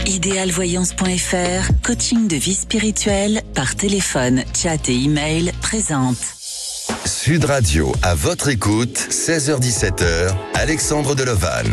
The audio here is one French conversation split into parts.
Idealvoyance.fr, coaching de vie spirituelle par téléphone, chat et email présente. Sud Radio, à votre écoute, 16h-17h, Alexandre Delovan.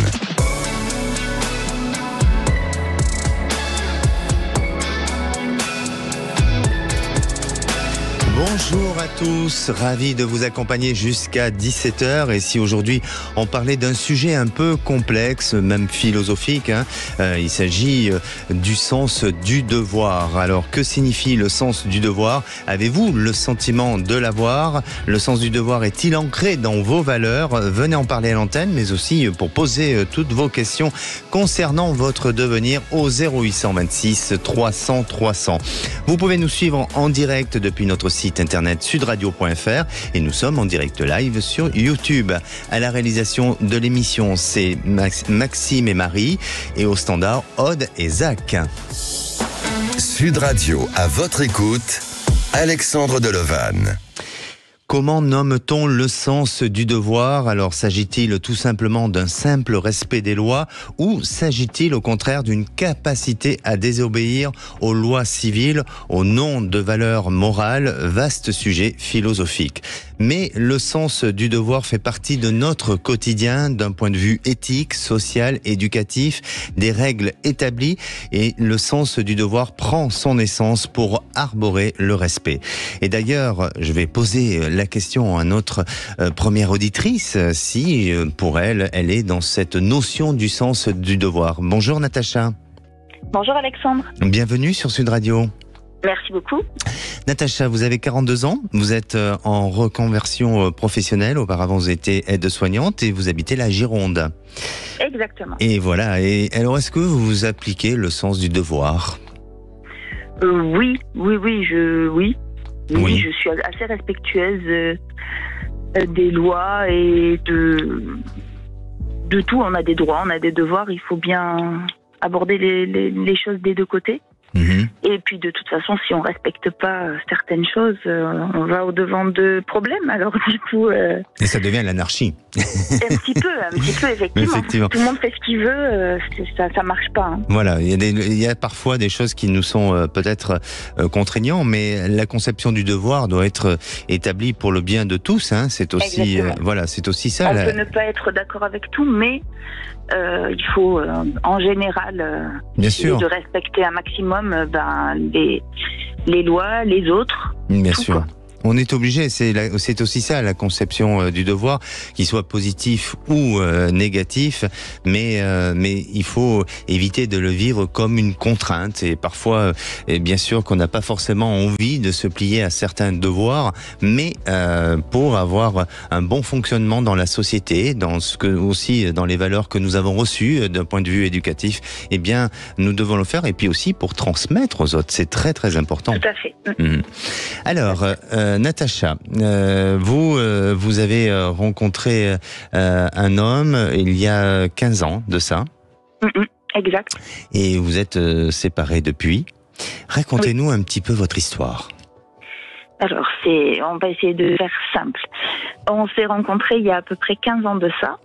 Bonjour à tous, ravi de vous accompagner jusqu'à 17h. Et si aujourd'hui on parlait d'un sujet un peu complexe, même philosophique, il s'agit du sens du devoir. Alors que signifie le sens du devoir? Avez-vous le sentiment de l'avoir? Le sens du devoir est-il ancré dans vos valeurs? Venez en parler à l'antenne, mais aussi pour poser toutes vos questions concernant votre devenir au 0826 300 300. Vous pouvez nous suivre en direct depuis notre site internet sudradio.fr et nous sommes en direct live sur YouTube. À la réalisation de l'émission, c'est Maxime et Marie, et au standard, Aude et Zach. Sud Radio, à votre écoute, Alexandre Delovan. Comment nomme-t-on le sens du devoir? Alors, s'agit-il tout simplement d'un simple respect des lois ou s'agit-il au contraire d'une capacité à désobéir aux lois civiles au nom de valeurs morales? Vaste sujet philosophique. Mais le sens du devoir fait partie de notre quotidien d'un point de vue éthique, social, éducatif, des règles établies, et le sens du devoir prend son essence pour arborer le respect. Et d'ailleurs, je vais poser la question à notre première auditrice, si pour elle est dans cette notion du sens du devoir. Bonjour Natacha. Bonjour Alexandre. Bienvenue sur Sud Radio. Merci beaucoup. Natacha, vous avez 42 ans, vous êtes en reconversion professionnelle, auparavant vous étiez aide-soignante et vous habitez la Gironde. Exactement. Et voilà, et alors est-ce que vous appliquez le sens du devoir? Oui, je suis assez respectueuse des lois et de tout. On a des droits, on a des devoirs, il faut bien aborder les choses des deux côtés. Mmh. Et puis de toute façon, si on respecte pas certaines choses, on va au devant de problèmes. Alors du coup, et ça devient l'anarchie. un petit peu, effectivement. Tout le monde fait ce qu'il veut, ça marche pas. Hein. Voilà, il y a parfois des choses qui nous sont peut-être contraignants, mais la conception du devoir doit être établie pour le bien de tous. Hein. C'est aussi, c'est aussi ça. On peut ne pas être d'accord avec tout, mais il faut, en général, essayer de respecter un maximum les lois, les autres. Bien sûr. Quoi. On est obligé, c'est aussi ça la conception du devoir, qu'il soit positif ou négatif, mais il faut éviter de le vivre comme une contrainte, et parfois, bien sûr qu'on n'a pas forcément envie de se plier à certains devoirs, mais pour avoir un bon fonctionnement dans la société, aussi dans les valeurs que nous avons reçues d'un point de vue éducatif, eh bien nous devons le faire, et puis aussi pour transmettre aux autres, c'est très très important. Tout à fait. Alors, Natacha, vous avez rencontré un homme il y a 15 ans de ça. Exact. Et vous êtes séparés depuis. Racontez-nous un petit peu votre histoire. Alors, on va essayer de faire simple. On s'est rencontrés il y a à peu près 15 ans de ça.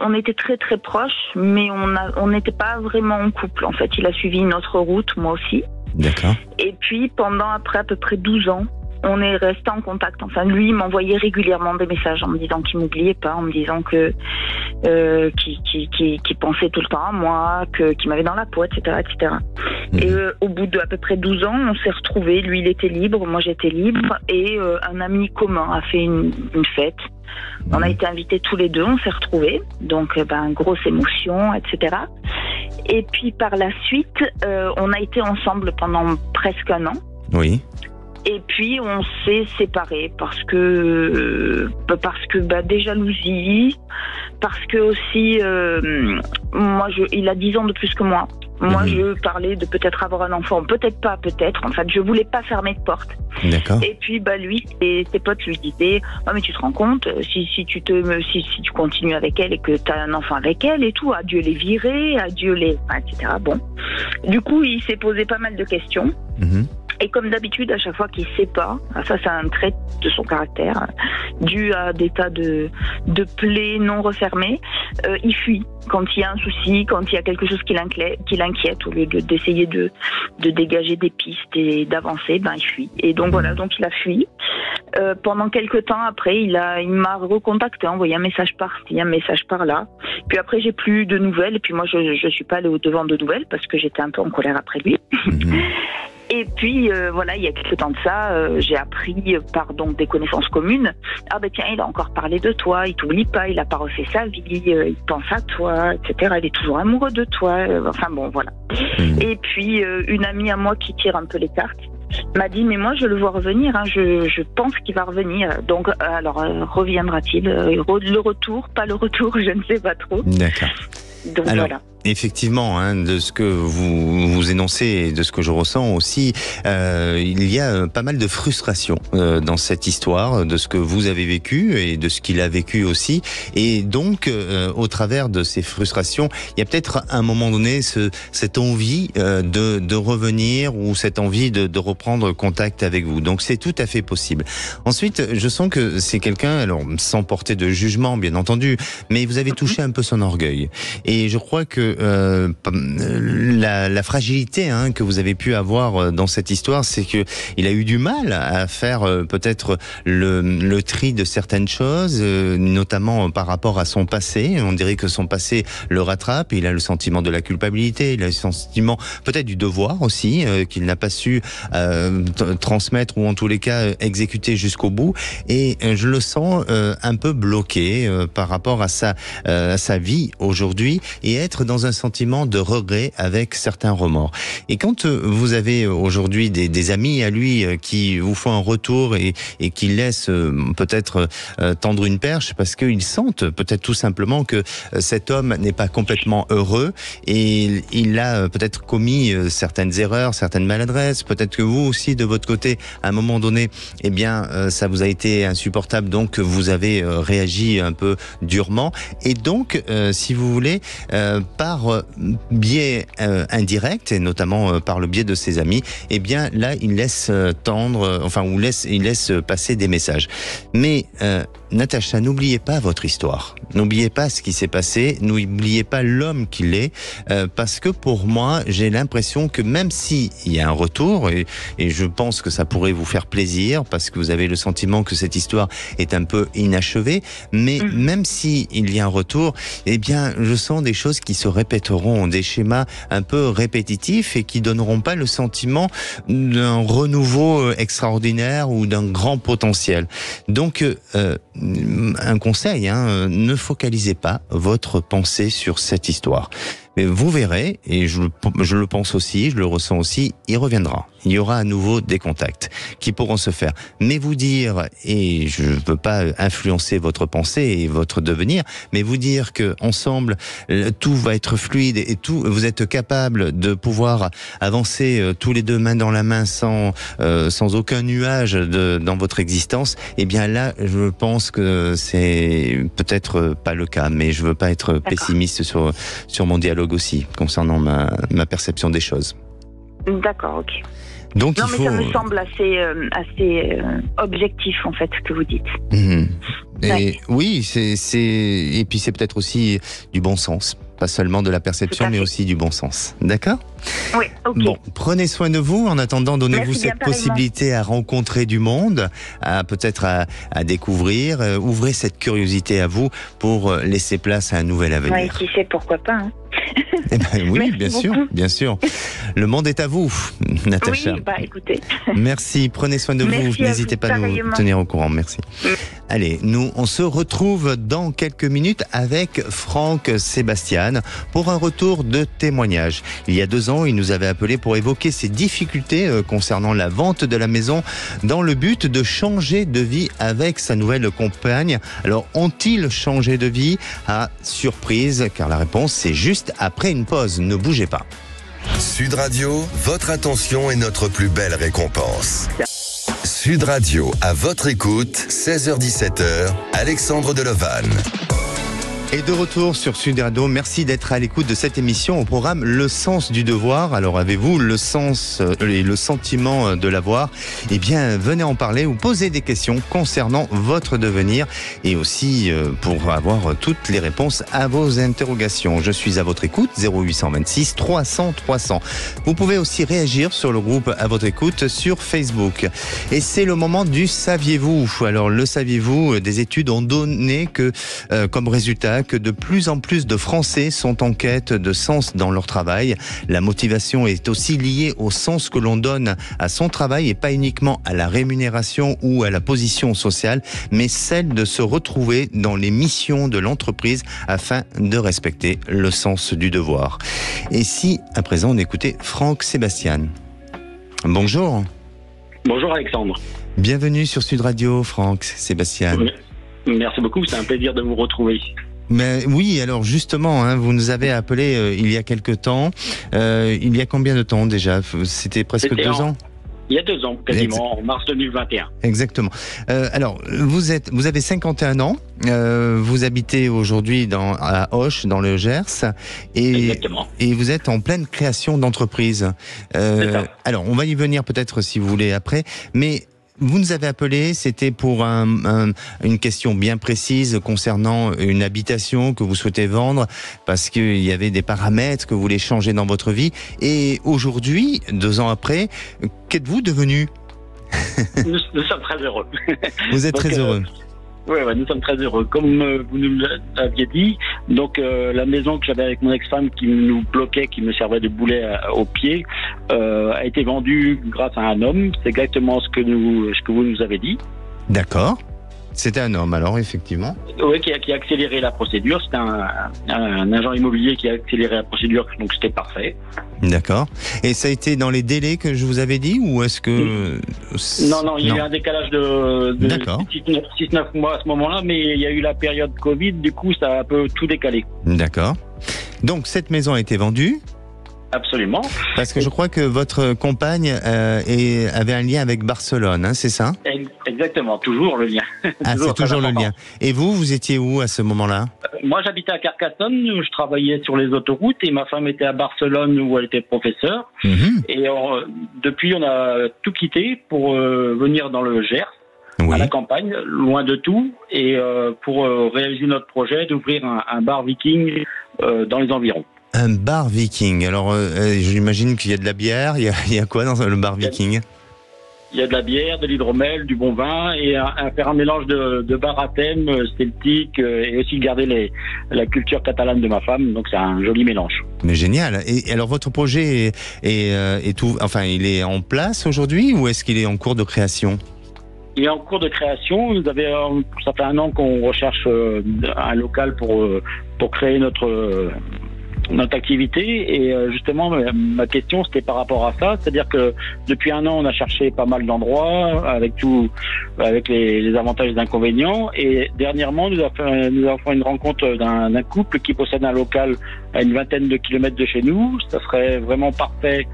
On était très très proches, mais on n'était pas vraiment en couple. En fait, il a suivi notre route, moi aussi. D'accord. Et puis, après à peu près 12 ans, on est resté en contact. Enfin, lui, il m'envoyait régulièrement des messages en me disant qu'il m'oubliait pas, en me disant que qu'il pensait tout le temps à moi, qu'il m'avait dans la peau, etc., etc. Et au bout de à peu près 12 ans, on s'est retrouvés. Lui, il était libre, moi, j'étais libre, et un ami commun a fait une fête. On a été invités tous les deux, on s'est retrouvés, donc grosse émotion, etc. Et puis par la suite, on a été ensemble pendant presque un an. Oui. Et puis on s'est séparés parce que des jalousies, parce que aussi il a 10 ans de plus que moi. Moi, je parlais de peut-être avoir un enfant, peut-être pas, peut-être. En fait, je voulais pas fermer de porte. D'accord. Et puis, lui, ses potes lui disaient, oh, mais tu te rends compte, si tu continues avec elle et que tu as un enfant avec elle et tout, adieu les virer, etc. Bon. Du coup, il s'est posé pas mal de questions. Et comme d'habitude, à chaque fois qu'il ne sait pas, ça c'est un trait de son caractère, dû à des tas de plaies non refermées, il fuit quand il y a un souci, quand il y a quelque chose qui l'inquiète, au lieu d'essayer de dégager des pistes et d'avancer, il fuit. Et donc voilà, donc il a fui. Pendant quelques temps après, il m'a recontacté, envoyé un message par-ci, un message par-là. Puis après, j'ai plus de nouvelles. Et puis moi, je suis pas allée au devant de nouvelles parce que j'étais un peu en colère après lui. Et puis, voilà, il y a quelques temps de ça, j'ai appris par donc des connaissances communes, tiens, il a encore parlé de toi, il t'oublie pas, il a pas refait sa vie, il pense à toi, etc. Il est toujours amoureux de toi, enfin bon, voilà. Et puis, une amie à moi qui tire un peu les cartes m'a dit, mais moi, je le vois revenir, je pense qu'il va revenir. Donc, alors, reviendra-t-il? Le retour, pas le retour, je ne sais pas trop. D'accord. Donc, alors, voilà. Effectivement, de ce que vous énoncez et de ce que je ressens aussi, il y a pas mal de frustration dans cette histoire, de ce que vous avez vécu et de ce qu'il a vécu aussi. Et donc, au travers de ces frustrations, il y a peut-être à un moment donné cette envie de revenir ou cette envie de reprendre contact avec vous. Donc, c'est tout à fait possible. Ensuite, je sens que c'est quelqu'un, alors sans porter de jugement, bien entendu, mais vous avez touché un peu son orgueil. Et je crois que la fragilité que vous avez pu avoir dans cette histoire, c'est que il a eu du mal à faire peut-être le tri de certaines choses, notamment par rapport à son passé. On dirait que son passé le rattrape. Il a le sentiment de la culpabilité, il a le sentiment peut-être du devoir aussi qu'il n'a pas su transmettre ou en tous les cas exécuter jusqu'au bout. Et je le sens un peu bloqué par rapport à sa vie aujourd'hui et être dans un sentiment de regret avec certains remords. Et quand vous avez aujourd'hui des amis à lui qui vous font un retour et qui laissent peut-être tendre une perche parce qu'ils sentent peut-être tout simplement que cet homme n'est pas complètement heureux et il a peut-être commis certaines erreurs, certaines maladresses, peut-être que vous aussi de votre côté, à un moment donné, ça vous a été insupportable, donc vous avez réagi un peu durement et donc, si vous voulez, par biais indirect et notamment par le biais de ses amis, là il laisse il laisse passer des messages. Mais Natacha, n'oubliez pas votre histoire, n'oubliez pas ce qui s'est passé, n'oubliez pas l'homme qu'il est, parce que pour moi, j'ai l'impression que même s'il y a un retour, et je pense que ça pourrait vous faire plaisir, parce que vous avez le sentiment que cette histoire est un peu inachevée, mais même s'il y a un retour, je sens des choses qui se répéteront, des schémas un peu répétitifs et qui donneront pas le sentiment d'un renouveau extraordinaire ou d'un grand potentiel. Donc, un conseil, ne focalisez pas votre pensée sur cette histoire. Mais vous verrez, et je le pense aussi, je le ressens aussi, il reviendra. Il y aura à nouveau des contacts qui pourront se faire. Mais vous dire, et je ne peux pas influencer votre pensée et votre devenir, mais vous dire que ensemble tout va être fluide et vous êtes capable de pouvoir avancer tous les deux main dans la main sans aucun nuage dans votre existence, là, je pense que c'est peut-être pas le cas, mais je veux pas être pessimiste sur mon dialogue aussi, concernant ma perception des choses. D'accord, ok. Donc mais ça me semble assez objectif, en fait, ce que vous dites. Et oui, et puis c'est peut-être aussi du bon sens. Pas seulement de la perception, mais aussi du bon sens. D'accord ? Oui, ok. Bon, prenez soin de vous. En attendant, donnez-vous cette possibilité à rencontrer du monde, peut-être à découvrir. Ouvrez cette curiosité à vous pour laisser place à un nouvel avenir. Oui, qui sait, pourquoi pas. Oui, bien sûr, bien sûr. Le monde est à vous, Natacha. Oui, écoutez. Merci, prenez soin de vous. N'hésitez pas à nous tenir au courant. Merci. Allez, on se retrouve dans quelques minutes avec Franck Sébastien pour un retour de témoignage. Il y a 2 ans, il nous avait appelé pour évoquer ses difficultés concernant la vente de la maison dans le but de changer de vie avec sa nouvelle compagne. Alors, ont-ils changé de vie ? Surprise, car la réponse, c'est juste après une pause. Ne bougez pas. Sud Radio, votre attention est notre plus belle récompense. Sud Radio, à votre écoute, 16h-17h, Alexandre Delevanne. Et de retour sur Sud Radio, merci d'être à l'écoute de cette émission au programme Le Sens du Devoir. Alors avez-vous le sens et le sentiment de l'avoir? Eh bien venez en parler ou poser des questions concernant votre devenir et aussi pour avoir toutes les réponses à vos interrogations. Je suis à votre écoute, 0826 300 300. Vous pouvez aussi réagir sur le groupe à votre écoute sur Facebook. Et c'est le moment du saviez-vous. Alors le saviez-vous, des études ont donné que comme résultat que de plus en plus de Français sont en quête de sens dans leur travail. La motivation est aussi liée au sens que l'on donne à son travail et pas uniquement à la rémunération ou à la position sociale, mais celle de se retrouver dans les missions de l'entreprise afin de respecter le sens du devoir. Et si, à présent, on écoutait Franck Sébastien. Bonjour. Bonjour Alexandre. Bienvenue sur Sud Radio, Franck Sébastien. Merci beaucoup, c'est un plaisir de vous retrouver. Mais oui, alors justement, hein, vous nous avez appelé il y a quelque temps. Il y a combien de temps déjà? C'était presque 2 ans. Il y a 2 ans, quasiment, en mars 2021. Exactement. Alors, vous avez 51 ans. Vous habitez aujourd'hui à Auch, dans le Gers. Exactement. Et vous êtes en pleine création d'entreprise. Alors, on va y venir peut-être si vous voulez après. Mais vous nous avez appelé, c'était pour une question bien précise concernant une habitation que vous souhaitez vendre parce qu'il y avait des paramètres que vous voulez changer dans votre vie. Et aujourd'hui, 2 ans après, qu'êtes-vous devenu? Nous sommes très heureux. Vous êtes très heureux. Oui, nous sommes très heureux. Comme vous nous l'aviez dit, donc la maison que j'avais avec mon ex-femme qui nous bloquait, qui me servait de boulet au pied, a été vendue grâce à un homme. C'est exactement ce que vous nous avez dit. D'accord. C'était un homme alors, effectivement. Oui, qui a accéléré la procédure. C'était un agent immobilier qui a accéléré la procédure, donc c'était parfait. D'accord. Et ça a été dans les délais que je vous avais dit ou est-ce que... Non, il y a eu un décalage de 6-9 mois à ce moment-là, mais il y a eu la période Covid, du coup ça a un peu tout décalé. D'accord. Donc cette maison a été vendue? Absolument. Parce que je crois que votre compagne avait un lien avec Barcelone, hein, c'est ça? Exactement, toujours le lien. Ah, c'est toujours le lien. Et vous étiez où à ce moment-là? Moi, j'habitais à Carcassonne, où je travaillais sur les autoroutes, et ma femme était à Barcelone, où elle était professeure. Et depuis, on a tout quitté pour venir dans le Gers, à la campagne, loin de tout, et pour réaliser notre projet d'ouvrir un bar viking dans les environs. Un bar viking. Alors, j'imagine qu'il y a de la bière. Il y a quoi dans le bar viking? Il y a de la bière, de l'hydromel, du bon vin et faire un mélange de bar à thème, celtique et aussi garder la culture catalane de ma femme. Donc, c'est un joli mélange. Mais génial. Et alors, votre projet est tout, enfin, il est en place aujourd'hui ou est-ce qu'il est en cours de création? Il est en cours de création. Ça fait 1 an qu'on recherche un local pour créer notre activité et justement ma question c'était par rapport à ça, c'est-à-dire que depuis 1 an on a cherché pas mal d'endroits avec les avantages et les inconvénients et dernièrement nous avons fait une rencontre d'un couple qui possède un local à une 20aine de kilomètres de chez nous. Ça serait vraiment parfait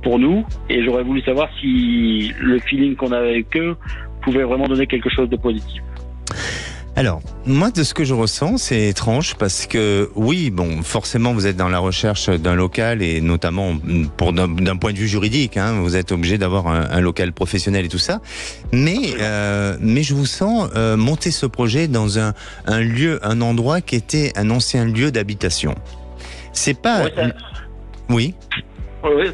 pour nous et j'aurais voulu savoir si le feeling qu'on avait avec eux pouvait vraiment donner quelque chose de positif. Alors, moi, de ce que je ressens, c'est étrange parce que, oui, bon, forcément, vous êtes dans la recherche d'un local et notamment d'un point de vue juridique, hein, vous êtes obligé d'avoir un local professionnel et tout ça. Mais je vous sens monter ce projet dans un endroit qui était un ancien lieu d'habitation. C'est pas... Oui. Oui,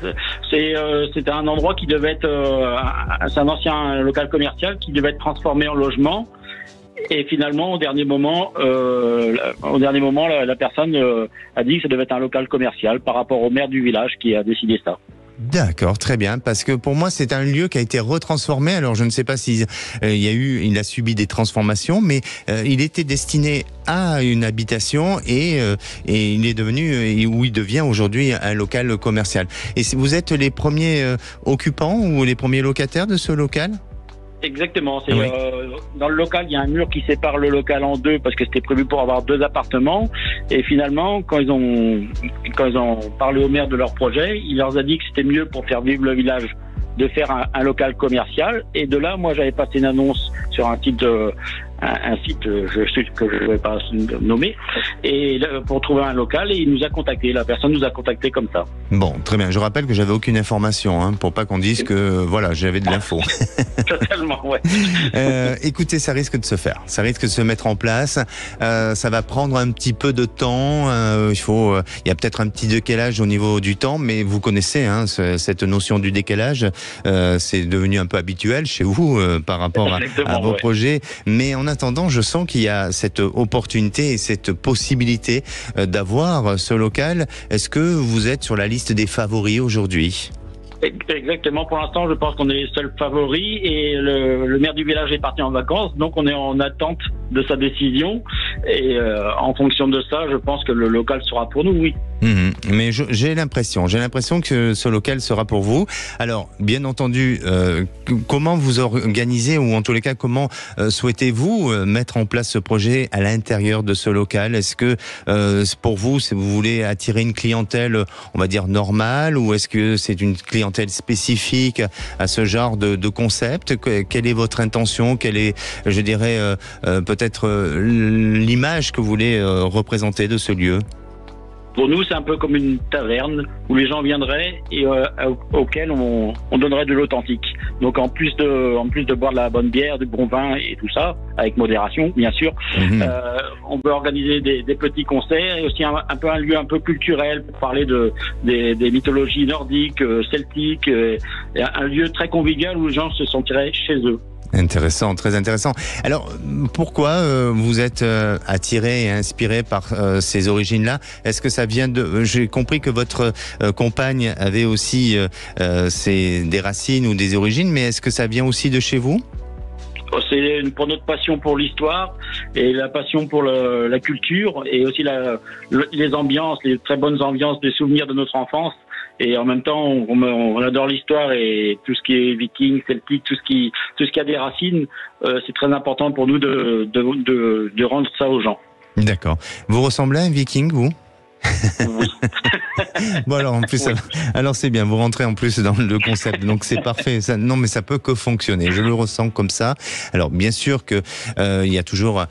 c'était un endroit qui devait être... c'est un ancien local commercial qui devait être transformé en logement. Et finalement, au dernier moment, la personne a dit que ça devait être un local commercial par rapport au maire du village qui a décidé ça. D'accord, très bien, parce que pour moi c'est un lieu qui a été retransformé. Alors je ne sais pas si il a subi des transformations, mais il était destiné à une habitation et il est devenu où il devient aujourd'hui un local commercial. Et vous êtes les premiers occupants ou les premiers locataires de ce local? Exactement. Dans le local, il y a un mur qui sépare le local en 2 parce que c'était prévu pour avoir 2 appartements. Et finalement, quand ils ont parlé au maire de leur projet, il leur a dit que c'était mieux pour faire vivre le village de faire un local commercial. Et de là, moi, j'avais passé une annonce sur un site un site que je ne vais pas nommer, et pour trouver un local, et il nous a contacté. La personne nous a contacté comme ça. Bon, très bien. Je rappelle que j'avais aucune information, hein, pour pas qu'on dise que voilà, j'avais de l'info. Totalement, ouais. Écoutez, ça risque de se faire. Ça risque de se mettre en place. Ça va prendre un petit peu de temps. Il y a peut-être un petit décalage au niveau du temps, mais vous connaissez hein, cette notion du décalage. C'est devenu un peu habituel chez vous par rapport à vos projets. Mais en attendant, je sens qu'il y a cette opportunité et cette possibilité d'avoir ce local. Est-ce que vous êtes sur la liste des favoris aujourd'hui ? Exactement. Pour l'instant, je pense qu'on est les seuls favoris et le maire du village est parti en vacances, donc on est en attente de sa décision. Et en fonction de ça, je pense que le local sera pour nous, oui. Mais j'ai l'impression que ce local sera pour vous. Alors, bien entendu, comment vous organisez, ou en tous les cas, comment souhaitez-vous mettre en place ce projet à l'intérieur de ce local ? Est-ce que pour vous, si vous voulez attirer une clientèle, on va dire normale, ou est-ce que c'est une clientèle spécifique à ce genre de concept ? Quelle est votre intention ? Quelle est, je dirais, peut-être l'image que vous voulez représenter de ce lieu ? Pour nous, c'est un peu comme une taverne où les gens viendraient et auquel on donnerait de l'authentique. Donc en plus de boire de la bonne bière, du bon vin et tout ça, avec modération, bien sûr, on peut organiser des petits concerts et aussi un peu un lieu un peu culturel pour parler des mythologies nordiques, celtiques, et un lieu très convivial où les gens se sentiraient chez eux. Intéressant, très intéressant. Alors, pourquoi vous êtes attiré et inspiré par ces origines-là ? Est-ce que ça vient de... J'ai compris que votre compagne avait aussi des racines ou des origines, mais est-ce que ça vient aussi de chez vous ? C'est pour notre passion pour l'histoire et la passion pour la culture et aussi les ambiances, les très bonnes ambiances, des souvenirs de notre enfance. Et en même temps, on adore l'histoire et tout ce qui est viking, celtique, tout ce qui a des racines, c'est très important pour nous de rendre ça aux gens. D'accord. Vous ressemblez à un viking, vous ? Oui. Bon alors en plus, oui. Alors c'est bien, vous rentrez en plus dans le concept, donc c'est parfait. Non mais ça peut que fonctionner, je le ressens comme ça. Alors bien sûr que il y a toujours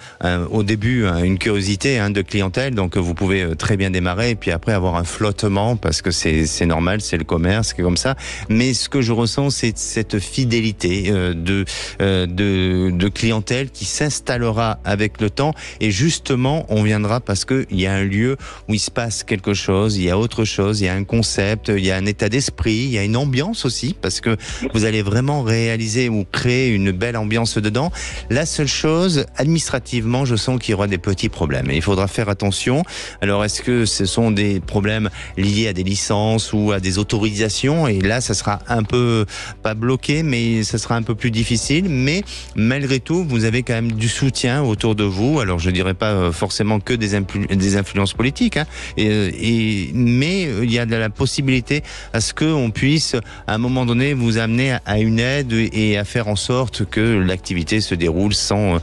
au début une curiosité de clientèle, donc vous pouvez très bien démarrer et puis après avoir un flottement parce que c'est normal, c'est le commerce, c'est comme ça. Mais ce que je ressens, c'est cette fidélité de clientèle qui s'installera avec le temps et justement on viendra parce que il y a un lieu où il se passe quelque chose, il y a autre chose, il y a un concept, il y a un état d'esprit, il y a une ambiance aussi, parce que vous allez vraiment réaliser ou créer une belle ambiance dedans. La seule chose, administrativement, je sens qu'il y aura des petits problèmes et il faudra faire attention. Alors, est-ce que ce sont des problèmes liés à des licences ou à des autorisations ? Et là, ça sera un peu, pas bloqué, mais ça sera un peu plus difficile. Mais malgré tout, vous avez quand même du soutien autour de vous. Alors, je dirais pas forcément que des influences politiques, mais il y a de la possibilité à ce qu'on puisse à un moment donné vous amener à une aide et à faire en sorte que l'activité se déroule sans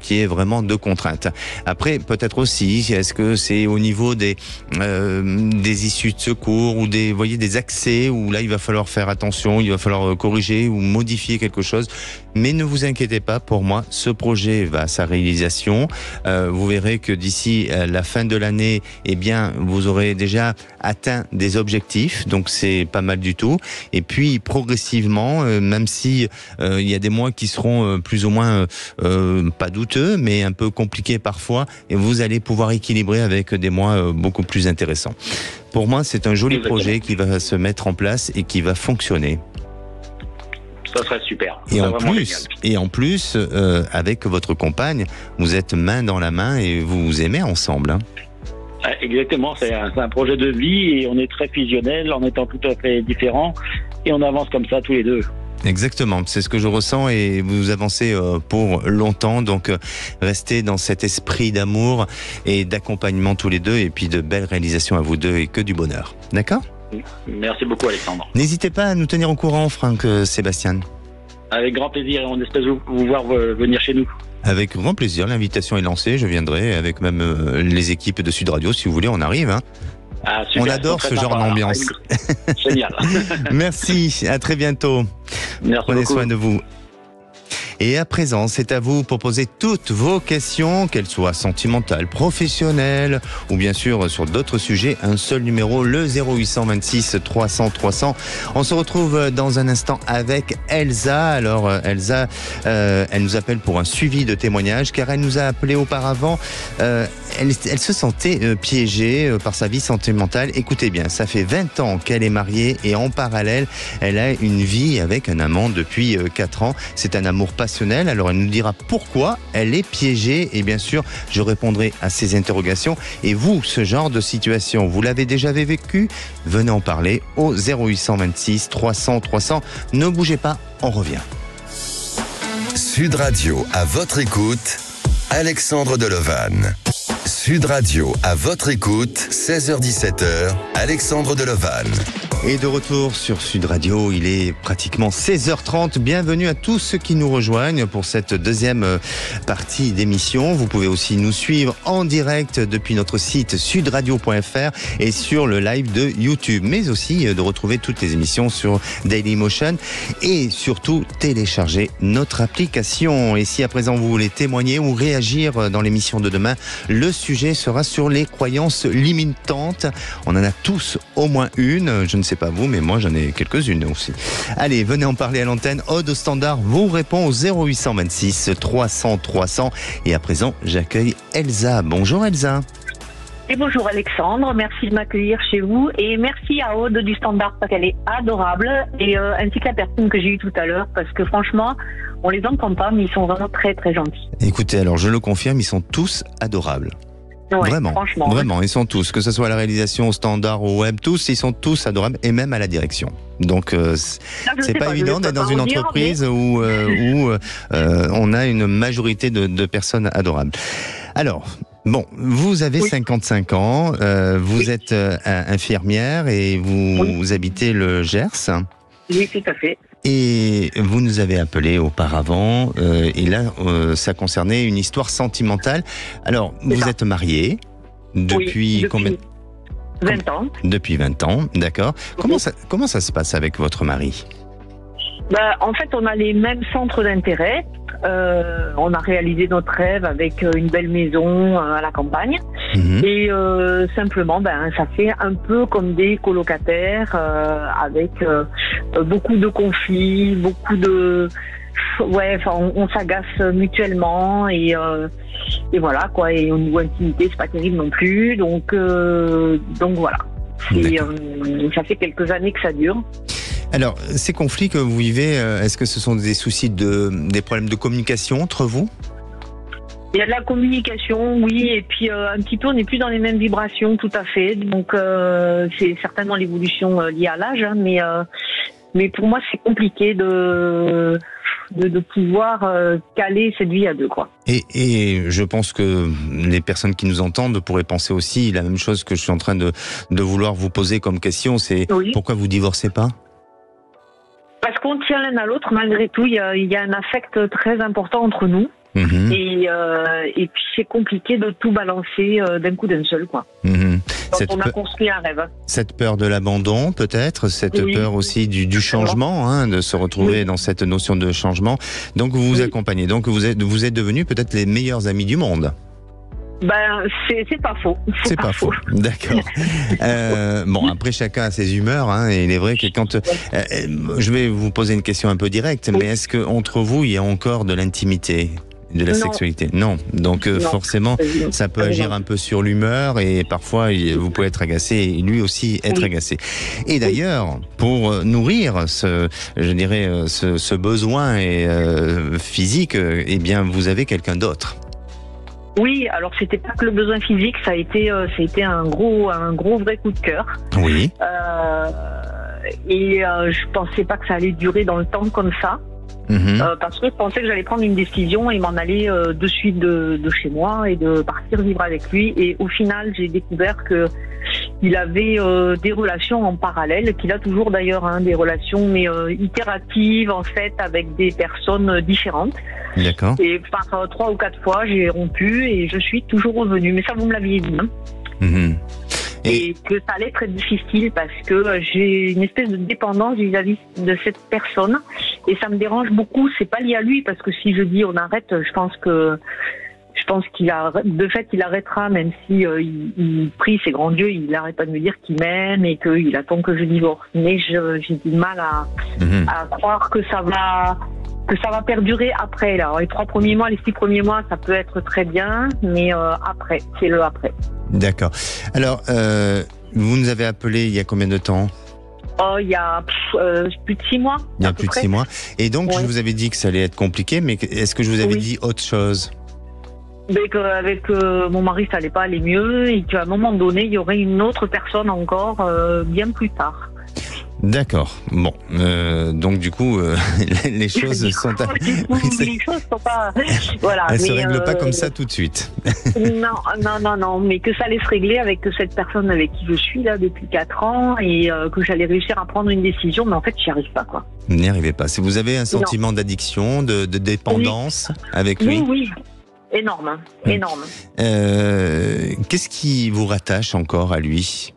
qu'il y ait vraiment de contraintes. Après, peut-être aussi, est-ce que c'est au niveau des issues de secours ou des accès où là il va falloir faire attention, il va falloir corriger ou modifier quelque chose. Mais ne vous inquiétez pas, pour moi, ce projet va à sa réalisation. Vous verrez que d'ici la fin de l'année, eh bien, vous aurez déjà atteint des objectifs, donc c'est pas mal du tout. Et puis progressivement, même si il y a des mois qui seront plus ou moins pas douteux, mais un peu compliqués parfois, et vous allez pouvoir équilibrer avec des mois beaucoup plus intéressants. Pour moi, c'est un joli projet qui va se mettre en place et qui va fonctionner. Ça serait super. Et en plus, avec votre compagne, vous êtes main dans la main et vous vous aimez ensemble. Hein. Exactement, c'est un projet de vie et on est très fusionnels en étant tout à fait différents et on avance comme ça tous les deux. Exactement, c'est ce que je ressens et vous avancez pour longtemps, donc restez dans cet esprit d'amour et d'accompagnement tous les deux et puis de belles réalisations à vous deux et que du bonheur. D'accord ? Merci beaucoup Alexandre. N'hésitez pas à nous tenir au courant, Franck, Sébastien. Avec grand plaisir et on espère vous voir venir chez nous. Avec grand plaisir, l'invitation est lancée, je viendrai avec même les équipes de Sud Radio, si vous voulez, on arrive. Hein. Ah, super, on adore ce genre d'ambiance. Génial. Merci, à très bientôt. Merci Prenez beaucoup. soin de vous. Et à présent, c'est à vous pour poser toutes vos questions, qu'elles soient sentimentales, professionnelles ou bien sûr sur d'autres sujets. Un seul numéro, le 0826 300 300. On se retrouve dans un instant avec Elsa. Alors Elsa, elle nous appelle pour un suivi de témoignage car elle nous a appelé auparavant. Elle se sentait piégée par sa vie sentimentale. Écoutez bien, ça fait 20 ans qu'elle est mariée et en parallèle, elle a une vie avec un amant depuis 4 ans. C'est un amour passionnel. Alors elle nous dira pourquoi elle est piégée et bien sûr, je répondrai à ses interrogations. Et vous, ce genre de situation, vous l'avez déjà vécu? Venez en parler au 0826 300 300. Ne bougez pas, on revient. Sud Radio, à votre écoute, Alexandre Delevanne. Sud Radio, à votre écoute, 16h-17h, Alexandre Delevanne. Et de retour sur Sud Radio, il est pratiquement 16h30. Bienvenue à tous ceux qui nous rejoignent pour cette deuxième partie d'émission. Vous pouvez aussi nous suivre en direct depuis notre site sudradio.fr et sur le live de YouTube, mais aussi de retrouver toutes les émissions sur Dailymotion et surtout télécharger notre application. Et si à présent vous voulez témoigner ou réagir dans l'émission de demain, le sujet sera sur les croyances limitantes. On en a tous au moins une. Je ne sais pas vous, mais moi j'en ai quelques-unes aussi. Allez, venez en parler à l'antenne. Aude au standard vous répond au 0826 300 300. Et à présent, j'accueille Elsa. Bonjour Elsa. Et bonjour Alexandre, merci de m'accueillir chez vous et merci à Aude du Standard parce qu'elle est adorable et ainsi que la personne que j'ai eue tout à l'heure parce que franchement, on les entend pas mais ils sont vraiment très très gentils. Écoutez, alors je le confirme, ils sont tous adorables. Ouais, vraiment, franchement. vraiment, ils sont tous, que ce soit à la réalisation, au standard, au web, tous, ils sont tous adorables et même à la direction. Donc c'est pas évident d'être dans une entreprise où on a une majorité de personnes adorables. Alors, bon, vous avez 55 ans, vous êtes infirmière et vous habitez le Gers. Oui, tout à fait. Et vous nous avez appelé auparavant, et là, ça concernait une histoire sentimentale. Alors, vous êtes mariée depuis combien? 20 ans. Depuis 20 ans, d'accord. Comment ça se passe avec votre mari? En fait, on a les mêmes centres d'intérêt. On a réalisé notre rêve avec une belle maison à la campagne. Et simplement, ça fait un peu comme des colocataires avec beaucoup de conflits, beaucoup de... Ouais, enfin, on s'agace mutuellement et voilà quoi. Et au niveau intimité, c'est pas terrible non plus. Donc voilà. Ça fait quelques années que ça dure. Alors, ces conflits que vous vivez, est-ce que ce sont des soucis des problèmes de communication entre vous? Il y a de la communication, oui, et puis un petit peu, on n'est plus dans les mêmes vibrations, tout à fait. Donc, c'est certainement l'évolution liée à l'âge, hein, mais pour moi, c'est compliqué de pouvoir caler cette vie à deux, quoi. Et je pense que les personnes qui nous entendent pourraient penser aussi la même chose que je suis en train de vouloir vous poser comme question, c'est pourquoi vous divorcez pas? Parce qu'on tient l'un à l'autre, malgré tout, il y a un affect très important entre nous. Et puis c'est compliqué de tout balancer d'un coup d'un seul, quoi. Donc on a construit un rêve. Cette peur de l'abandon, peut-être, cette peur aussi du changement, hein, de se retrouver dans cette notion de changement. Donc vous vous accompagnez. Donc vous êtes devenus peut-être les meilleurs amis du monde. C'est pas faux. C'est pas faux. D'accord. Bon, après chacun a ses humeurs, hein, et il est vrai que quand je vais vous poser une question un peu directe, mais est-ce que entre vous il y a encore de l'intimité, de la sexualité? Non. Donc forcément, ça peut agir un peu sur l'humeur et parfois vous pouvez être agacé et lui aussi être agacé. Et d'ailleurs, pour nourrir ce besoin physique, eh bien vous avez quelqu'un d'autre. Oui, alors c'était pas que le besoin physique, ça a été un gros vrai coup de cœur. Oui. Et je pensais pas que ça allait durer dans le temps comme ça. Parce que je pensais que j'allais prendre une décision et m'en aller de suite de chez moi et de partir vivre avec lui. Et au final, j'ai découvert que il avait des relations en parallèle, qu'il a toujours d'ailleurs, hein, des relations mais itératives en fait avec des personnes différentes. D'accord. Et par 3 ou 4 fois, j'ai rompu et je suis toujours revenue. Mais ça, vous me l'aviez dit. Hein. Et que ça allait être très difficile parce que j'ai une espèce de dépendance vis-à-vis de cette personne Et ça me dérange beaucoup. C'est pas lié à lui, parce que si je dis on arrête, je pense qu'il de fait, il arrêtera, même si il prie ses grands dieux, il n'arrête pas de me dire qu'il m'aime et qu'il attend que je divorce. Mais j'ai du mal à croire que ça va perdurer après. Là. Les 3 premiers mois, les 6 premiers mois, ça peut être très bien, mais après, c'est le après. D'accord. Alors, vous nous avez appelé il y a combien de temps ? Il y a plus de 6 mois. Il y a plus de 6 mois. Et donc, ouais. Je vous avais dit que ça allait être compliqué, mais est-ce que je vous avais dit autre chose ? Mais qu'avec mon mari, ça allait pas aller mieux et qu'à un moment donné, il y aurait une autre personne encore bien plus tard. D'accord. Bon, donc du coup, les choses sont... Les choses sont pas... Voilà. Elles ne se règlent pas comme ça tout de suite. Non, mais que ça allait se régler avec cette personne avec qui je suis là depuis 4 ans et que j'allais réussir à prendre une décision, mais en fait, j'y arrive pas, quoi. Vous n'y arrivez pas. Si vous avez un sentiment d'addiction, de dépendance avec lui ? Oui. Énorme. Qu'est-ce qui vous rattache encore à lui ?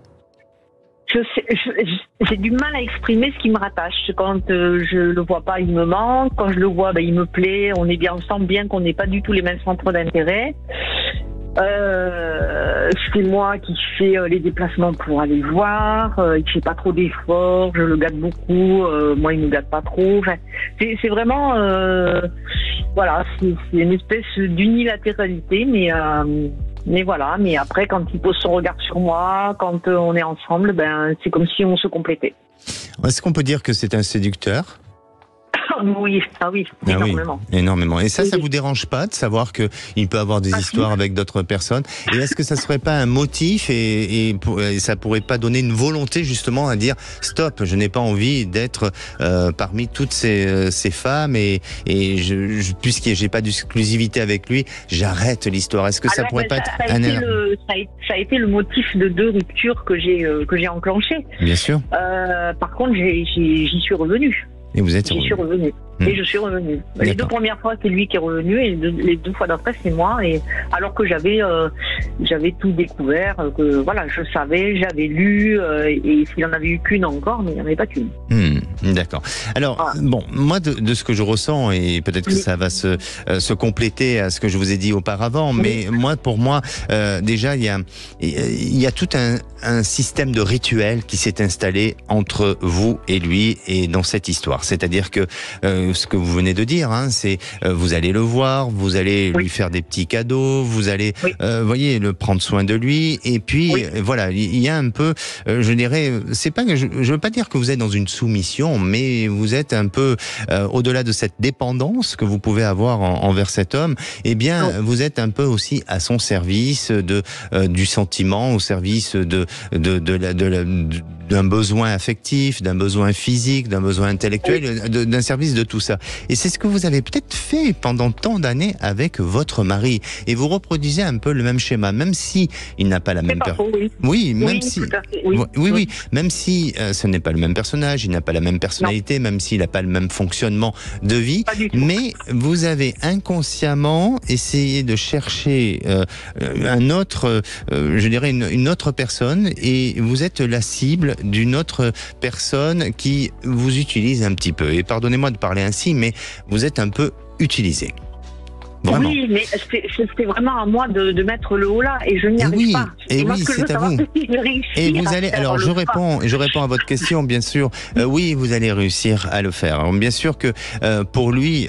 J'ai du mal à exprimer ce qui me rattache. Quand je le vois pas, il me manque. Quand je le vois, il me plaît. On est bien ensemble, bien qu'on n'ait pas du tout les mêmes centres d'intérêt. C'est moi qui fais les déplacements pour aller le voir. Il fait pas trop d'efforts. Je le gâte beaucoup. Moi, il me gâte pas trop. Enfin, c'est vraiment... voilà, c'est une espèce d'unilatéralité, mais voilà. Mais après, quand il pose son regard sur moi, quand on est ensemble, c'est comme si on se complétait. Est-ce qu'on peut dire que c'est un séducteur ? Oui, énormément. Oui, énormément. Et ça vous dérange pas de savoir qu'il peut avoir des histoires avec d'autres personnes ? Et est-ce que ça serait pas un motif et ça pourrait pas donner une volonté justement à dire stop, je n'ai pas envie d'être parmi toutes ces femmes et puisque j'ai pas d'exclusivité avec lui, j'arrête l'histoire. Est-ce que ça pourrait pas être ça a été le motif de 2 ruptures que j'ai enclenchées. Bien sûr. Par contre, j'y suis revenue. Et vous êtes J'y suis revenue. Et je suis revenue. Les 2 premières fois, c'est lui qui est revenu, et les 2 fois d'après, c'est moi. Et alors que j'avais tout découvert, que voilà, je savais, j'avais lu, et s'il en avait eu qu'une encore, mais il n'y en avait pas qu'une. D'accord. Alors, bon, moi, de ce que je ressens, et peut-être que ça va se compléter à ce que je vous ai dit auparavant, mais pour moi, déjà, il y a tout un système de rituel qui s'est installé entre vous et lui, et dans cette histoire. C'est-à-dire que ce que vous venez de dire, c'est vous allez le voir, vous allez lui faire des petits cadeaux, vous allez, voyez, le prendre soin de lui, et puis voilà, il y a un peu, je dirais, c'est pas que je veux pas dire que vous êtes dans une soumission, mais vous êtes un peu au-delà de cette dépendance que vous pouvez avoir envers cet homme. Eh bien, vous êtes un peu aussi à son service du sentiment, au service d'un besoin affectif, d'un besoin physique, d'un besoin intellectuel, d'un service de tout ça. Et c'est ce que vous avez peut-être fait pendant tant d'années avec votre mari. Et vous reproduisez un peu le même schéma, même si il n'a pas la même personne. Oui, même si. Oui, même si ce n'est pas le même personnage, il n'a pas la même personnalité, même s'il n'a pas le même fonctionnement de vie. Mais vous avez inconsciemment essayé de chercher un autre, je dirais une autre personne, et vous êtes la cible d'une autre personne qui vous utilise un petit peu. Et pardonnez-moi de parler ainsi, mais vous êtes un peu utilisé. Vraiment. Oui, mais c'était vraiment à moi de mettre le haut là, et je n'y arrive pas. Et oui, c'est à vous. Et vous allez, alors je réponds à votre question, bien sûr. Oui, vous allez réussir à le faire. Alors, bien sûr que pour lui,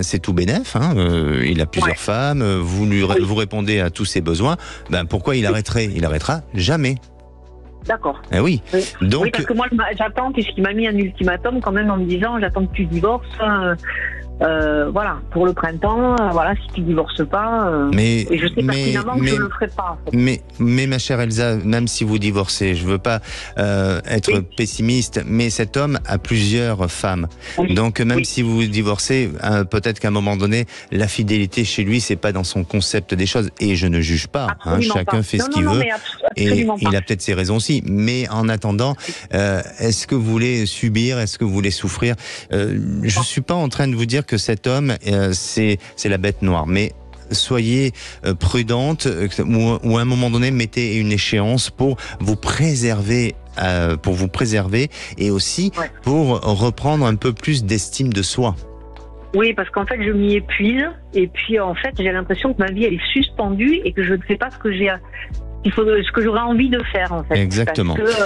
c'est tout bénef. Il a plusieurs femmes. Vous répondez à tous ses besoins. Pourquoi il arrêterait ? Il arrêtera jamais. D'accord. Oui. Donc, parce que moi, j'attends, puisqu'il m'a mis un ultimatum quand même en me disant, j'attends que tu divorces. Voilà, pour le printemps, voilà, si tu divorces pas, et je sais pertinemment que je le ferai pas. En fait. Mais ma chère Elsa, même si vous divorcez, je veux pas être pessimiste, mais cet homme a plusieurs femmes. Donc même si vous divorcez, peut-être qu'à un moment donné, la fidélité chez lui, c'est pas dans son concept des choses. Et je ne juge pas. Chacun fait ce qu'il veut. Et il a peut-être ses raisons aussi. Mais en attendant, est-ce que vous voulez subir? Est-ce que vous voulez souffrir? Je suis pas en train de vous dire que cet homme, c'est la bête noire. Mais soyez prudente, ou à un moment donné, mettez une échéance pour vous préserver pour vous préserver et aussi pour reprendre un peu plus d'estime de soi. Oui, parce qu'en fait, je m'y épuise. Et puis, en fait, j'ai l'impression que ma vie, elle est suspendue et que je ne fais pas ce que j'aurais envie de faire, en fait. Exactement. Parce que,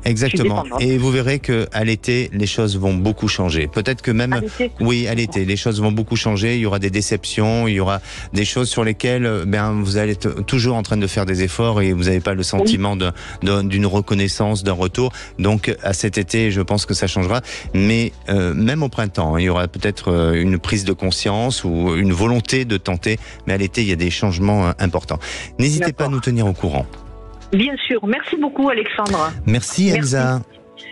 exactement. Et vous verrez qu'à l'été, les choses vont beaucoup changer. Peut-être que même... à l'été, les choses vont beaucoup changer. Il y aura des déceptions, il y aura des choses sur lesquelles vous allez être toujours en train de faire des efforts et vous n'avez pas le sentiment d'une reconnaissance, d'un retour. Donc, à cet été, je pense que ça changera. Mais même au printemps, il y aura peut-être une prise de conscience ou une volonté de tenter. Mais à l'été, il y a des changements importants. N'hésitez pas à nous tenir au courant. Bien sûr. Merci beaucoup, Alexandre. Merci, Elsa.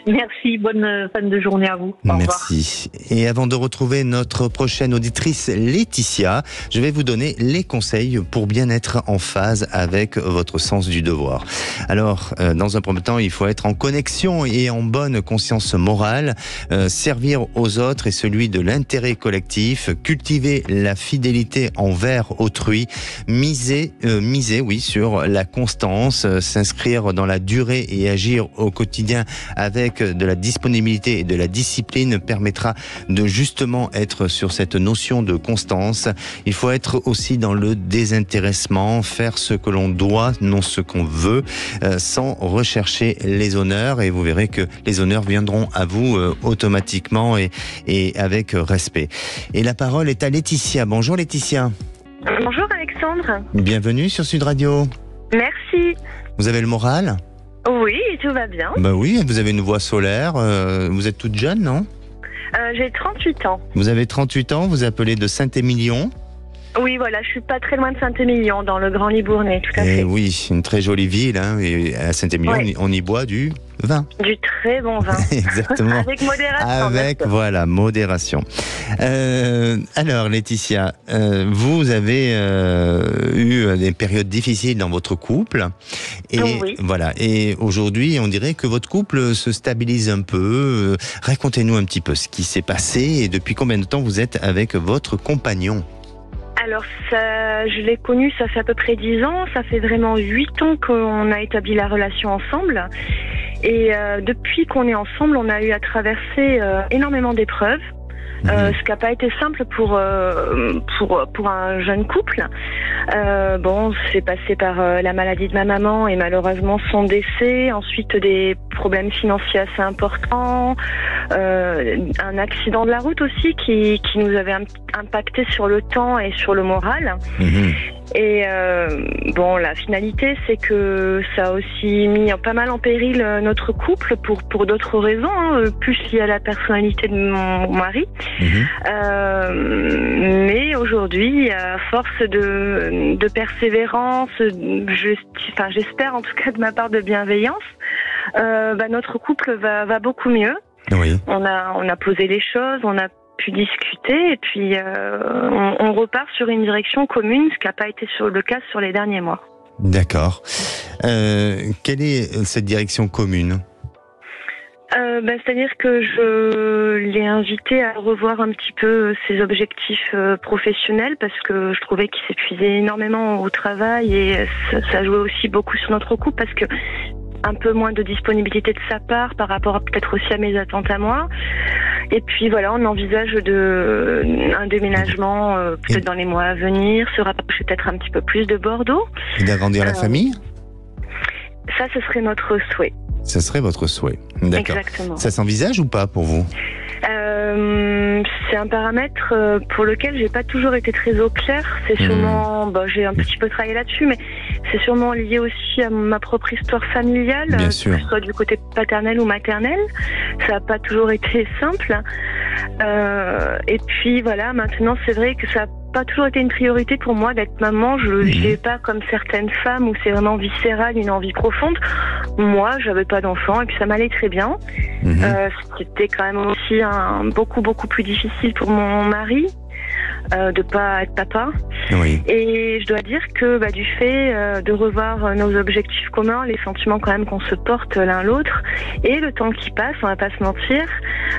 Merci. Bonne fin de journée à vous. Au Merci. Et avant de retrouver notre prochaine auditrice, Laetitia, je vais vous donner les conseils pour bien être en phase avec votre sens du devoir. Alors, dans un premier temps, il faut être en connexion et en bonne conscience morale, servir aux autres et celui de l'intérêt collectif, cultiver la fidélité envers autrui, miser sur la constance, s'inscrire dans la durée et agir au quotidien avec de la disponibilité et de la discipline permettra de justement être sur cette notion de constance. Il faut être aussi dans le désintéressement, faire ce que l'on doit, non ce qu'on veut, sans rechercher les honneurs. Et vous verrez que les honneurs viendront à vous automatiquement et avec respect. Et la parole est à Laetitia. Bonjour Laetitia. Bonjour Alexandre. Bienvenue sur Sud Radio. Merci. Vous avez le moral ? Oui, tout va bien. Bah oui, vous avez une voix solaire. Vous êtes toute jeune, non ? J'ai 38 ans. Vous avez 38 ans, vous appelez de Saint-Émilion ? Oui, voilà, je suis pas très loin de Saint-Émilion, dans le Grand Libournais, tout à fait. Oui, une très jolie ville, hein, et à Saint-Émilion, on y boit du vin. Du très bon vin. Exactement. Avec modération. Modération. Alors, Laetitia, vous avez eu des périodes difficiles dans votre couple. Et voilà. Et aujourd'hui, on dirait que votre couple se stabilise un peu. Racontez-nous un petit peu ce qui s'est passé et depuis combien de temps vous êtes avec votre compagnon ? Alors, je l'ai connu, ça fait à peu près 10 ans. Ça fait vraiment 8 ans qu'on a établi la relation ensemble. Et depuis qu'on est ensemble, on a eu à traverser énormément d'épreuves. Ce qui n'a pas été simple pour un jeune couple. C'est passé par la maladie de ma maman et malheureusement son décès. Ensuite, des problèmes financiers assez importants. Un accident de la route aussi qui nous avait impacté sur le temps et sur le moral. Et la finalité, c'est que ça a aussi mis pas mal en péril notre couple pour d'autres raisons, plus liées à la personnalité de mon mari. Mais aujourd'hui, à force de persévérance, j'espère en tout cas de ma part de bienveillance, notre couple va beaucoup mieux. Oui. On a posé les choses, on a pu discuter et puis on repart sur une direction commune, ce qui n'a pas été le cas sur les derniers mois. D'accord. Quelle est cette direction commune ? C'est-à-dire que je l'ai invité à revoir un petit peu ses objectifs professionnels parce que je trouvais qu'il s'épuisait énormément au travail et ça jouait aussi beaucoup sur notre couple parce que un peu moins de disponibilité de sa part par rapport peut-être aussi à mes attentes à moi. Et puis voilà, on envisage un déménagement peut-être dans les mois à venir, se rapprocher peut-être un petit peu plus de Bordeaux. Et d'agrandir la famille ? Ça, ce serait notre souhait. Ça serait votre souhait. D'accord. Exactement. Ça s'envisage ou pas pour vous ? C'est un paramètre pour lequel j'ai pas toujours été très au clair. C'est sûrement, j'ai un petit peu travaillé là-dessus, mais c'est sûrement lié aussi à ma propre histoire familiale, que ce soit du côté paternel ou maternel. Ça n'a pas toujours été simple. Et puis voilà, maintenant c'est vrai que ça n'a pas toujours été une priorité pour moi d'être maman. Je ne l'ai pas comme certaines femmes où c'est vraiment viscéral, une envie profonde. Moi, j'avais pas d'enfant et puis ça m'allait très bien. C'était quand même aussi beaucoup plus difficile pour mon mari de pas être papa. Oui. Et je dois dire que du fait de revoir nos objectifs communs, les sentiments quand même qu'on se porte l'un l'autre et le temps qui passe, on va pas se mentir,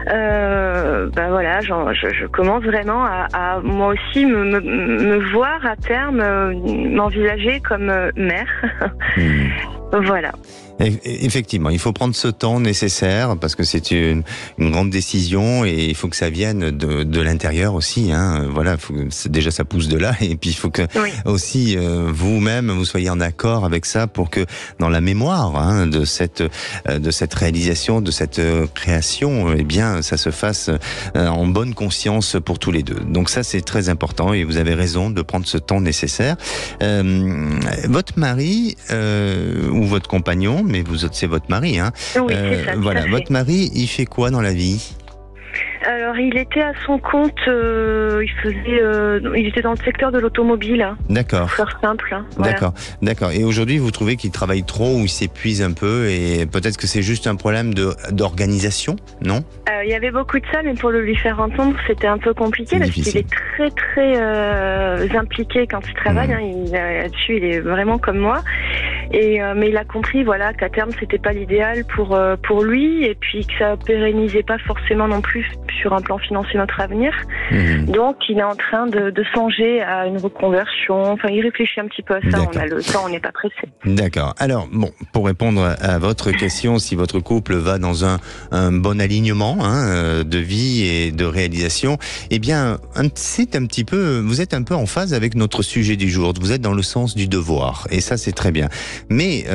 je commence vraiment à moi aussi me voir à terme m'envisager comme mère. Voilà. Effectivement, il faut prendre ce temps nécessaire parce que c'est une grande décision et il faut que ça vienne de l'intérieur aussi. Hein. Voilà, déjà ça pousse de là et puis il faut que aussi vous-même vous soyez en accord avec ça pour que dans la mémoire de cette réalisation, de cette création, eh bien ça se fasse en bonne conscience pour tous les deux. Donc ça c'est très important et vous avez raison de prendre ce temps nécessaire. Votre mari ou votre compagnon, mais c'est votre mari, hein. Oui, c'est ça. Voilà, votre mari, il fait quoi dans la vie ? Alors, il était à son compte, il était dans le secteur de l'automobile. D'accord. Pour faire simple. Voilà. D'accord. Et aujourd'hui, vous trouvez qu'il travaille trop ou il s'épuise un peu et peut-être que c'est juste un problème d'organisation, non ? Il y avait beaucoup de ça, mais pour le lui faire entendre, c'était un peu compliqué parce qu'il est très, très impliqué quand il travaille. Là-dessus, il est vraiment comme moi. Mais il a compris, voilà, qu'à terme, c'était pas l'idéal pour lui et puis que ça pérennisait pas forcément non plus sur un plan financier notre avenir. Donc, il est en train de songer à une reconversion. Enfin, il réfléchit un petit peu à ça. On a le temps, on n'est pas pressé. D'accord. Alors, bon, pour répondre à votre question, si votre couple va dans un bon alignement de vie et de réalisation, eh bien, vous êtes un peu en phase avec notre sujet du jour. Vous êtes dans le sens du devoir. Et ça, c'est très bien. Mais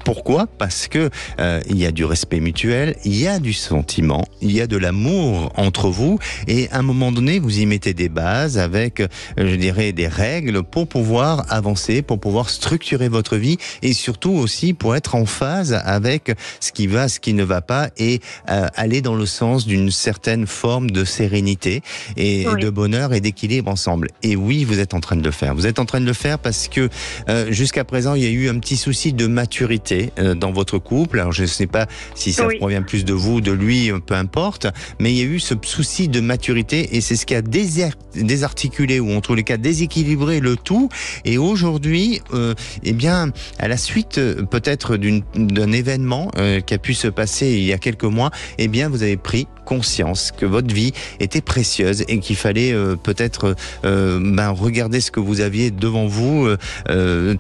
pourquoi ? Parce que il y a du respect mutuel, il y a du sentiment, il y a de l'amour entre vous et à un moment donné, vous y mettez des bases avec, je dirais, des règles pour pouvoir avancer, pour pouvoir structurer votre vie et surtout aussi pour être en phase avec ce qui va, ce qui ne va pas et aller dans le sens d'une certaine forme de sérénité et de bonheur et d'équilibre ensemble. Et oui, vous êtes en train de le faire. Vous êtes en train de le faire parce que jusqu'à présent, il y a eu un petit souci de maturité dans votre couple. Alors je ne sais pas si ça provient plus de vous, de lui, peu importe, mais il y a eu ce souci de maturité et c'est ce qui a désarticulé ou en tous les cas déséquilibré le tout. Et aujourd'hui, eh bien, à la suite peut-être d'un événement qui a pu se passer il y a quelques mois, eh bien, vous avez pris conscience que votre vie était précieuse et qu'il fallait peut-être regarder ce que vous aviez devant vous,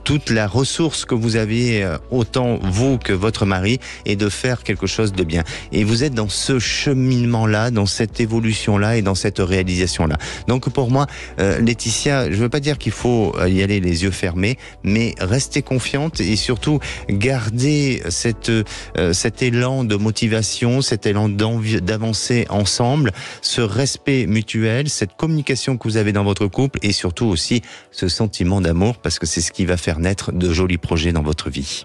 toute la ressource que vous aviez, autant vous que votre mari, et de faire quelque chose de bien. Et vous êtes dans ce cheminement-là, dans cette évolution-là et dans cette réalisation-là. Donc pour moi, Laetitia, je ne veux pas dire qu'il faut y aller les yeux fermés, mais restez confiante et surtout gardez cet élan de motivation, cet élan d'avancer ensemble, ce respect mutuel, cette communication que vous avez dans votre couple et surtout aussi ce sentiment d'amour parce que c'est ce qui va faire naître de jolis projets dans votre vie.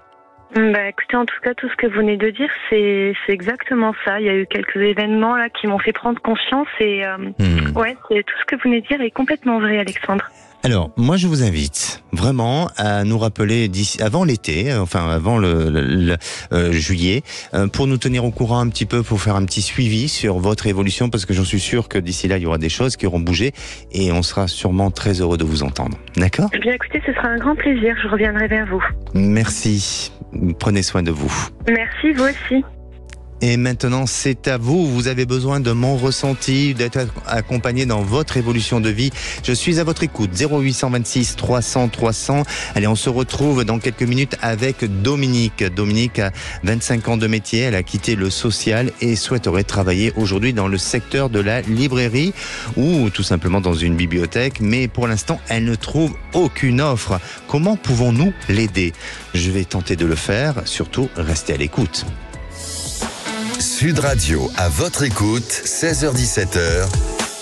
Écoutez, en tout cas, tout ce que vous venez de dire, c'est exactement ça. Il y a eu quelques événements là qui m'ont fait prendre conscience et c'est tout ce que vous venez de dire est complètement vrai, Alexandre. Alors, moi, je vous invite vraiment à nous rappeler avant l'été, enfin avant le juillet, pour nous tenir au courant un petit peu, pour faire un petit suivi sur votre évolution, parce que j'en suis sûr que d'ici là, il y aura des choses qui auront bougé et on sera sûrement très heureux de vous entendre. D'accord ? Eh bien, écoutez, ce sera un grand plaisir. Je reviendrai vers vous. Merci. Prenez soin de vous. Merci, vous aussi. Et maintenant, c'est à vous. Vous avez besoin de mon ressenti, d'être accompagné dans votre évolution de vie. Je suis à votre écoute. 0826 300 300. Allez, on se retrouve dans quelques minutes avec Dominique. Dominique a 25 ans de métier. Elle a quitté le social et souhaiterait travailler aujourd'hui dans le secteur de la librairie ou tout simplement dans une bibliothèque. Mais pour l'instant, elle ne trouve aucune offre. Comment pouvons-nous l'aider ? Je vais tenter de le faire. Surtout, restez à l'écoute. Sud Radio, à votre écoute, 16h-17h,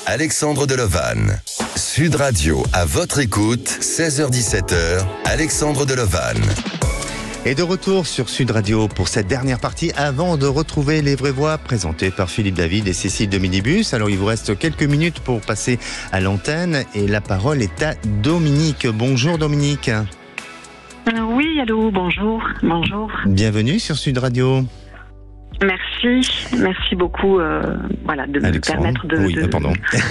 Alexandre Delovan. Sud Radio, à votre écoute, 16h-17h, Alexandre Delovan. Et de retour sur Sud Radio pour cette dernière partie avant de retrouver Les Vraies Voix présentées par Philippe David et Cécile de Minibus. Alors il vous reste quelques minutes pour passer à l'antenne et la parole est à Dominique. Bonjour Dominique. Oui, allô, bonjour. Bienvenue sur Sud Radio. Merci beaucoup de me permettre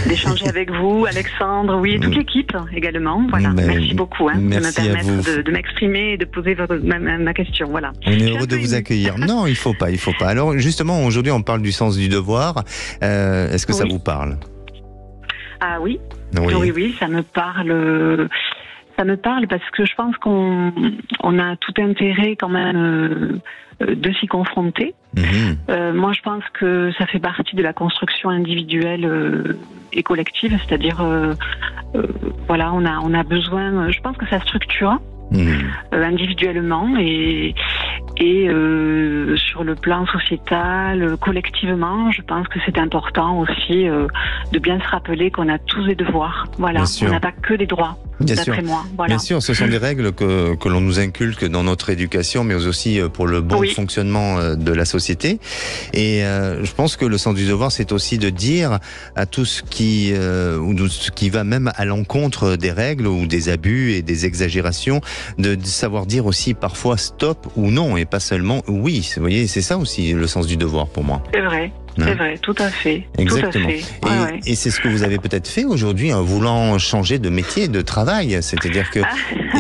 d'échanger avec vous, Alexandre, et toute l'équipe également. Merci beaucoup de me permettre de m'exprimer et de poser ma question. Voilà. On est heureux de vous accueillir. Non, il faut pas. Alors justement, aujourd'hui, on parle du sens du devoir. Est-ce que ça vous parle ? Ah oui. Oui, ça me parle. Ça me parle parce que je pense qu'on a tout intérêt quand même de s'y confronter. Moi, je pense que ça fait partie de la construction individuelle et collective, c'est-à-dire, voilà, on a besoin. Je pense que ça structure individuellement et sur le plan sociétal, collectivement, je pense que c'est important aussi de bien se rappeler qu'on a tous des devoirs. Voilà, on n'a pas que des droits. D'après moi. Voilà. Bien sûr, ce sont des règles que l'on nous inculque dans notre éducation, mais aussi pour le bon fonctionnement de la société. Et je pense que le sens du devoir, c'est aussi de dire à tout ce qui va même à l'encontre des règles ou des abus et des exagérations, de savoir dire aussi parfois stop ou non, et pas seulement oui. Vous voyez, c'est ça aussi le sens du devoir pour moi. C'est vrai. C'est vrai, tout à fait. Exactement. Tout à fait. Et c'est ce que vous avez peut-être fait aujourd'hui en voulant changer de métier, de travail. C'est-à-dire que,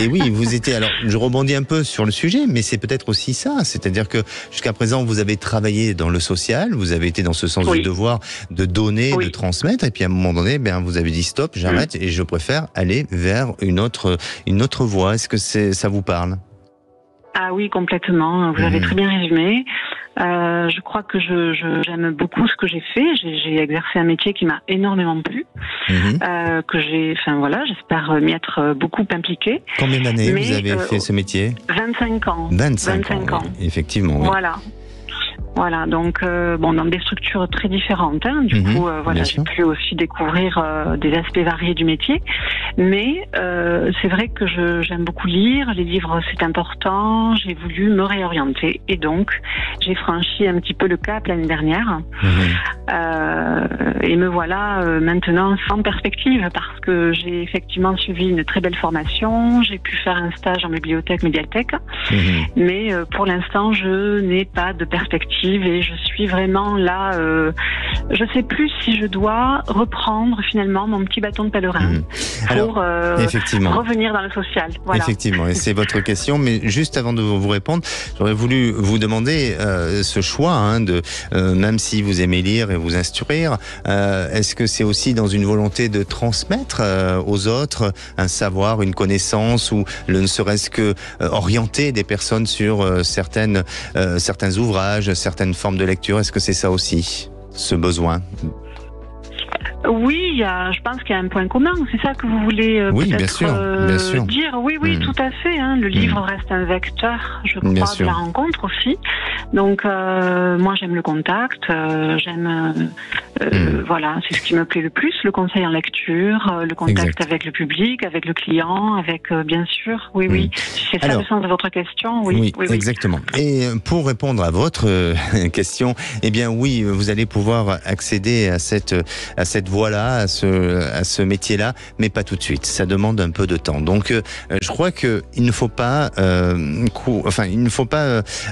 et oui, vous étiez, alors je rebondis un peu sur le sujet, mais c'est peut-être aussi ça. C'est-à-dire que jusqu'à présent, vous avez travaillé dans le social, vous avez été dans ce sens du devoir de donner, de transmettre, et puis à un moment donné, vous avez dit stop, j'arrête et je préfère aller vers une autre voie. Est-ce que ça vous parle ? Ah oui, complètement. Vous avez très bien résumé. Je crois que j'aime beaucoup ce que j'ai fait. J'ai exercé un métier qui m'a énormément plu, que j'espère m'y être beaucoup impliquée. Combien d'années vous avez fait ce métier ? 25 ans. 25 ans. Oui. Effectivement. Oui. Voilà, donc dans des structures très différentes. Du coup, j'ai pu aussi découvrir des aspects variés du métier. Mais c'est vrai que j'aime beaucoup lire. Les livres, c'est important. J'ai voulu me réorienter et donc j'ai franchi un petit peu le cap l'année dernière. Et me voilà maintenant sans perspective parce que j'ai effectivement suivi une très belle formation. J'ai pu faire un stage en médiathèque. Mais pour l'instant, je n'ai pas de perspective. Et je suis vraiment là, je sais plus si je dois reprendre finalement mon petit bâton de pèlerin pour revenir dans le social. Voilà. Effectivement, et c'est votre question, mais juste avant de vous répondre, j'aurais voulu vous demander ce choix, même si vous aimez lire et vous instruire, est-ce que c'est aussi dans une volonté de transmettre aux autres un savoir, une connaissance, ou ne serait-ce que orienter des personnes sur certains ouvrages, certaines formes de lecture? Est-ce que c'est ça aussi, ce besoin? Oui, je pense qu'il y a un point commun. C'est ça que vous voulez peut-être bien sûr. dire. Oui, tout à fait. Le livre reste un vecteur, je crois, de la rencontre aussi. Donc, moi, j'aime le contact. J'aime, c'est ce qui me plaît le plus, le conseil en lecture, le contact avec le public, avec le client, avec, bien sûr, c'est ça le sens de votre question. Oui, exactement. Et pour répondre à votre question, vous allez pouvoir accéder à cette voie-là, à ce métier-là, mais pas tout de suite. Ça demande un peu de temps. Donc, je crois que il ne faut pas,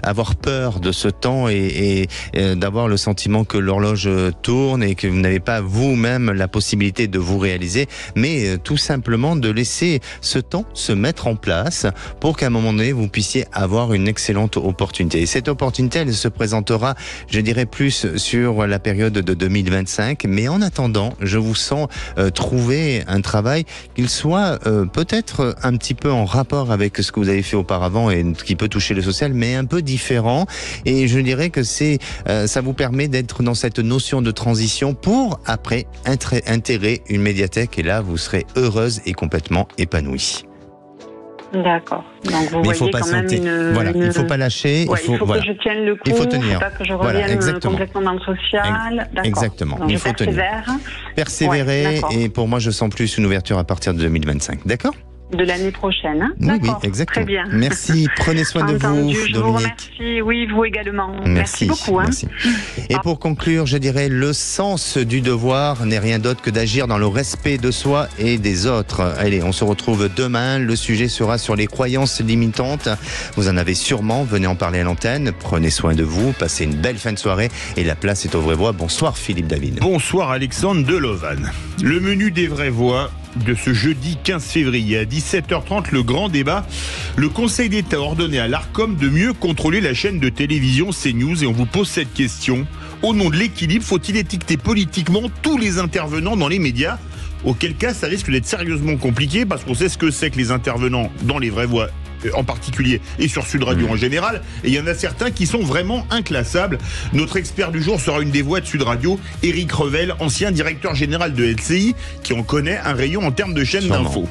avoir peur de ce temps et d'avoir le sentiment que l'horloge tourne et que vous n'avez pas vous-même la possibilité de vous réaliser, mais tout simplement de laisser ce temps se mettre en place pour qu'à un moment donné, vous puissiez avoir une excellente opportunité. Et cette opportunité, elle se présentera, je dirais, plus sur la période de 2025, mais en attendant, je vous sens trouver un travail qu'il soit peut-être un petit peu en rapport avec ce que vous avez fait auparavant et qui peut toucher le social, mais un peu différent. Et je dirais que ça vous permet d'être dans cette notion de transition pour après intégrer une médiathèque, et là vous serez heureuse et complètement épanouie. D'accord. Donc vous voyez quand même il ne faut pas lâcher. Il faut que je tienne le coup. Il faut tenir. Il ne faut pas que je revienne complètement dans le social. D'accord. Exactement. Donc il faut tenir. Persévérer. Et pour moi, je sens plus une ouverture à partir de 2025. D'accord ? De l'année prochaine. Oui, exactement. Très bien. Merci. Prenez soin de vous, Dominique. Je vous remercie. Oui, vous également. Merci beaucoup. Merci. Et pour conclure, je dirais, le sens du devoir n'est rien d'autre que d'agir dans le respect de soi et des autres. Allez, on se retrouve demain. Le sujet sera sur les croyances limitantes. Vous en avez sûrement. Venez en parler à l'antenne. Prenez soin de vous. Passez une belle fin de soirée. Et la place est aux vraies voix. Bonsoir, Philippe David. Bonsoir, Alexandre Delovan. Le menu des vraies voix de ce jeudi 15 février à 17h30, le grand débat. Le Conseil d'État a ordonné à l'Arcom de mieux contrôler la chaîne de télévision CNews, et on vous pose cette question. Au nom de l'équilibre, faut-il étiqueter politiquement tous les intervenants dans les médias, auquel cas ça risque d'être sérieusement compliqué parce qu'on sait ce que c'est que les intervenants dans les vraies voix en particulier et sur Sud Radio en général, et il y en a certains qui sont vraiment inclassables. Notre expert du jour sera une des voix de Sud Radio, Éric Revel, ancien directeur général de LCI, qui en connaît un rayon en termes de chaînes d'infos.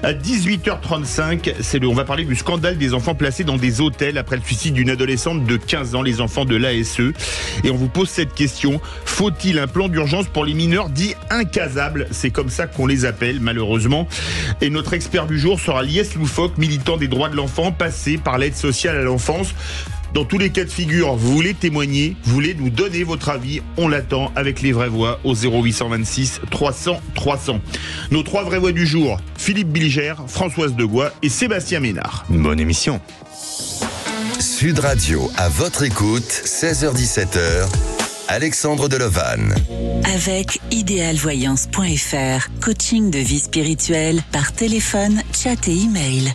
À 18h35, on va parler du scandale des enfants placés dans des hôtels après le suicide d'une adolescente de 15 ans, les enfants de l'ASE. Et on vous pose cette question, faut-il un plan d'urgence pour les mineurs dits incasables? C'est comme ça qu'on les appelle, malheureusement. Et notre expert du jour sera Lies Loufoque, militant des droits de l'enfant, passé par l'aide sociale à l'enfance. Dans tous les cas de figure, vous voulez témoigner, vous voulez nous donner votre avis, on l'attend avec les vraies voix au 0826 300 300. Nos 3 vraies voix du jour, Philippe Bilger, Françoise Degois et Sébastien Ménard. Bonne émission. Sud Radio, à votre écoute, 16h-17h, Alexandre Delovan. Avec idéalvoyance.fr, coaching de vie spirituelle par téléphone, chat et email.